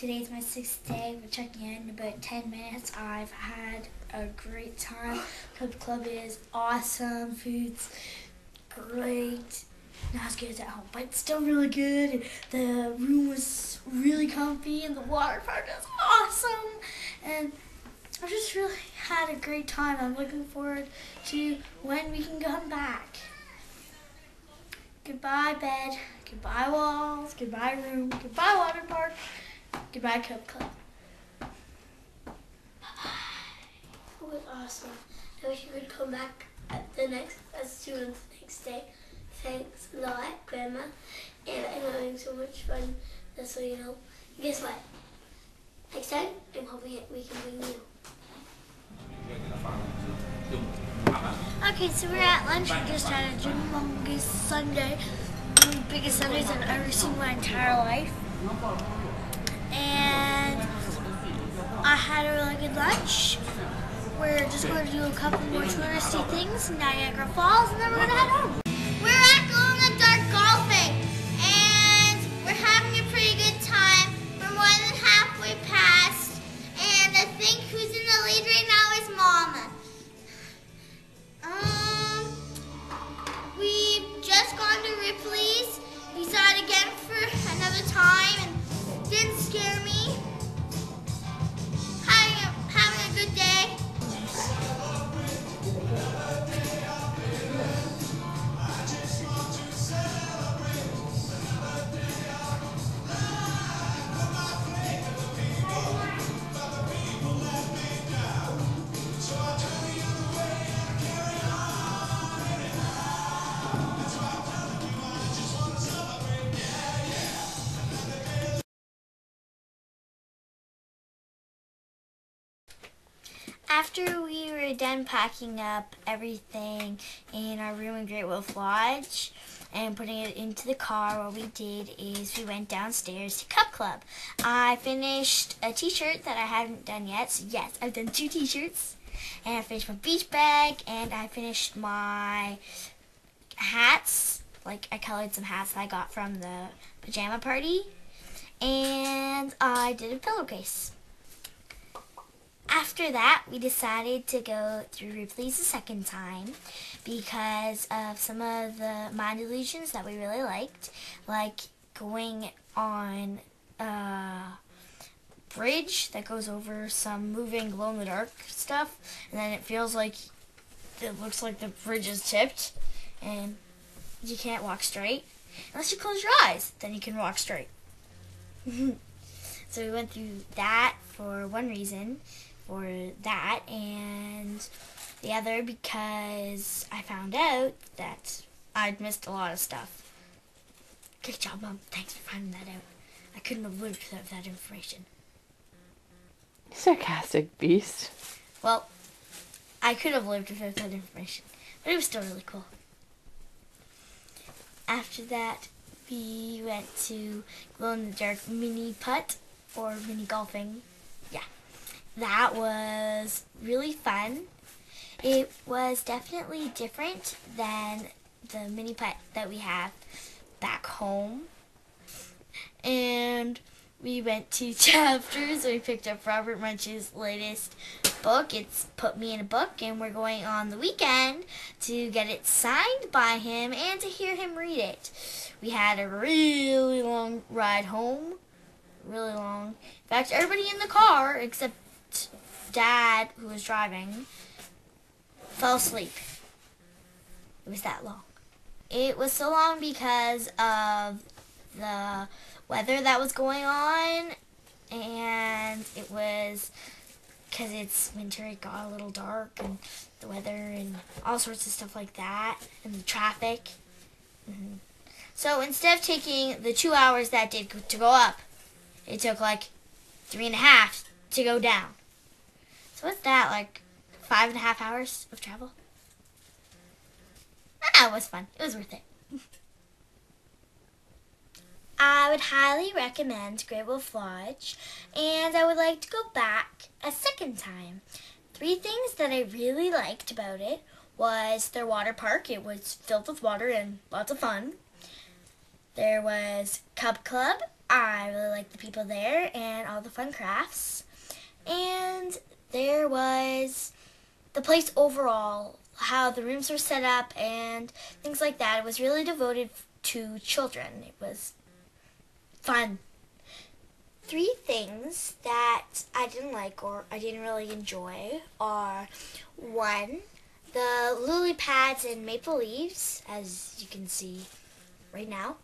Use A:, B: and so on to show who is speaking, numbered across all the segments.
A: Today's my 6th day. We're checking in about 10 minutes. I've had a great time. Club is awesome. Food's great. Not as good as at home, but it's still really good. The room was really comfy and the water park is awesome. And I just really had a great time. I'm looking forward to when we can come back. Goodbye bed, goodbye walls, goodbye room, goodbye water park, goodbye Club. It was awesome. I wish you could come back as soon as the next day. Thanks a lot, Grandma. And I'm having so much fun, just so you know. And guess what? Next time, I'm hoping we can bring you. Okay, so we're at lunch. We just had a humongous Sunday. One of the biggest Sundays I've ever seen in my entire life. And I had a really good lunch. We're just going to do a couple more touristy things in Niagara Falls, and then we're going to head home.
B: We're at Glow in the Dark golfing, and we're having a pretty good time. We're more than halfway past, and I think who's in the lead right now is Mama. We've just gone to Ripley's. We saw it again for another time, and it didn't scare me. Having a good day.
A: After we were done packing up everything in our room in Great Wolf Lodge and putting it into the car, what we did is we went downstairs to Cup Club. I finished a t-shirt that I hadn't done yet, so yes, I've done 2 t-shirts. And I finished my beach bag, and I finished my hats. Like, I colored some hats that I got from the pajama party. And I did a pillowcase. After that, we decided to go through Ripley's a second time because of some of the mind illusions that we really liked, like going on a bridge that goes over some moving glow-in-the-dark stuff, and then it looks like the bridge is tipped, and you can't walk straight unless you close your eyes. Then you can walk straight. So we went through that for one reason. For that, and the other because I found out that I'd missed a lot of stuff. Good job, Mom. Thanks for finding that out. I couldn't have lived without that information.
C: Sarcastic beast.
A: Well, I could have lived without that information, but it was still really cool. After that, we went to glow-in-the-dark mini putt or mini golfing. Yeah. That was really fun. It was definitely different than the mini putt that we have back home. And we went to Chapters. We picked up Robert Munsch's latest book. It's Put Me in a Book, and we're going on the weekend to get it signed by him and to hear him read it. We had a really long ride home. Really long. In fact, everybody in the car, except Dad, who was driving, fell asleep. It was that long. It was so long because of the weather that was going on, and it was because it's winter, it got a little dark, and the weather and all sorts of stuff like that, and the traffic. So instead of taking the 2 hours that did to go up, it took like 3.5 to go down. So what's that, like 5.5 hours of travel? It was fun. It was worth it. I would highly recommend Great Wolf Lodge, and I would like to go back a second time. 3 things that I really liked about it was their water park. It was filled with water and lots of fun. There was Cub Club, I really liked the people there and all the fun crafts. And there was the place overall, how the rooms were set up and things like that. It was really devoted to children. It was fun. 3 things that I didn't like or I didn't really enjoy are 1, the lily pads and maple leaves, as you can see right now.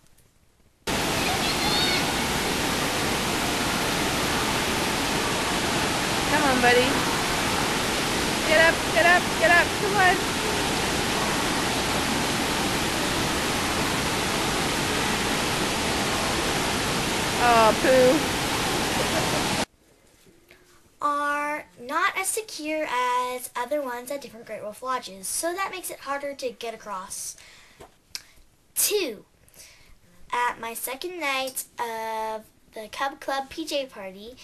C: Come on, buddy. Get up, get up, get up. Come on. Oh, poo.
A: Are not as secure as other ones at different Great Wolf Lodges, so that makes it harder to get across. 2, at my second night of the Cub Club PJ party,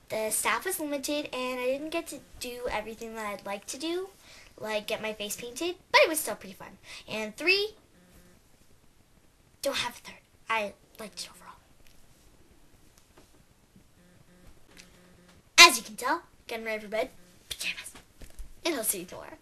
A: the staff was limited and I didn't get to do everything that I'd like to do, like get my face painted, but it was still pretty fun. And 3, don't have a 3rd. I liked it overall. As you can tell, getting ready for bed, pajamas, and I'll see you tomorrow.